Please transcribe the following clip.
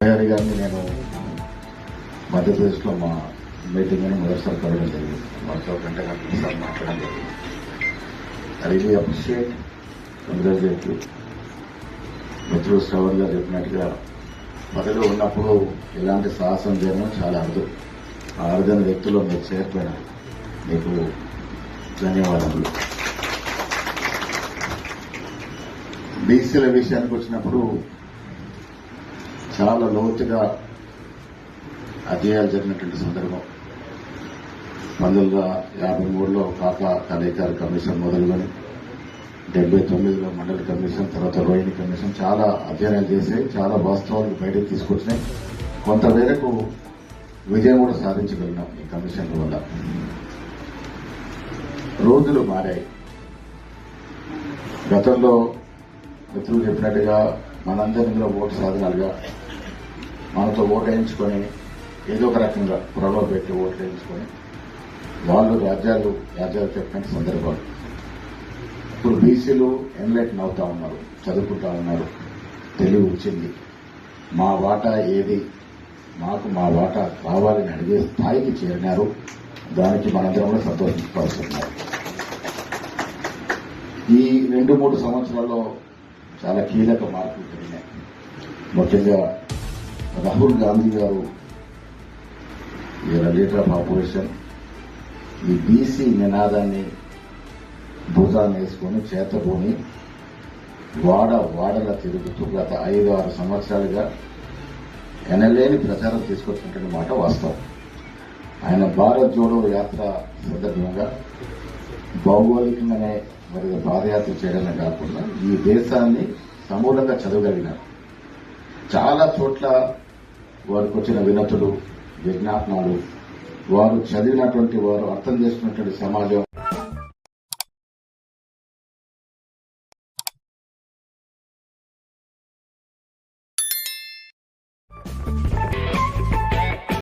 తయారీ గారిని నేను మధ్యప్రదేశ్లో మా మీటింగ్ అని మొదటిసారి కలవడం జరిగింది. మాతో గంట సార్ మాట్లాడడం జరిగింది. I really appreciate, congratulate you. మిత్రుడు శ్రవణ్ గారు చెప్పినట్టుగా పదవిలో ఉన్నప్పుడు ఇలాంటి సాహసం చేయడం చాలా అరుదు. ఆ అరుదైన వ్యక్తుల్లో మీరు చేరిపోయినారు. మీకు ధన్యవాదాలు. బీసీల విషయానికి వచ్చినప్పుడు చాలా లోతుగా అధ్యయాలు జరిగినటువంటి సందర్భం. 1953లో కాకా కలేకర్ కమిషన్ మొదలుకొని 79లో మండలి కమిషన్, తర్వాత రోహిణి కమిషన్ చాలా అధ్యయనాలు చేసి చాలా వాస్తవాలు బయటకు తీసుకొచ్చినాయి. కొంతమేరకు విజయం కూడా సాధించగలిగినాం ఈ కమిషన్ల వల్ల. రోజులు మారాయి. గతంలో మిత్రులు చెప్పినట్టుగా మనందరిలో ఓటు సాధనాలుగా మనతో ఓటు వేయించుకొని ఏదో ఒక రకంగా ప్రలోభ పెట్టి ఓట్లు వేయించుకొని వాళ్ళు రాజ్యాలు చెప్పిన సందర్భాలు. ఇప్పుడు బీసీలు ఎన్లైటన్ అవుతా ఉన్నారు, చదువుకుంటా ఉన్నారు, తెలివి వచ్చింది. మా వాటా ఏది, మాకు మా వాటా కావాలని అడిగే స్థాయికి చేరినారు. దానికి మనందరం కూడా సంతోషించుకోవాల్సి. ఈ 2-3 సంవత్సరాల్లో చాలా కీలక మార్పులు జరిగినాయి. ముఖ్యంగా రాహుల్ గాంధీ గారు లీడర్ ఆఫ్ ఆపోజిషన్ ఈ బీసీ నినాదాన్ని భుజాన్ని వేసుకుని చేతబూని వాడలా తిరుగుతూ గత 5-6 సంవత్సరాలుగా ఎనలేని ప్రచారం తీసుకొచ్చినటువంటి మాట వాస్తవం. ఆయన భారత్ జోడో యాత్ర సందర్భంగా భౌగోళికంగానే మరియు పాదయాత్ర చేయడమే కాకుండా ఈ దేశాన్ని సమూలంగా చదవగలిగినారు. చాలా చోట్ల వారికి వచ్చిన వినతులు, విజ్ఞాపనాలు, వారు చదివినటువంటి, వారు అర్థం చేసుకున్నటువంటి సమాజం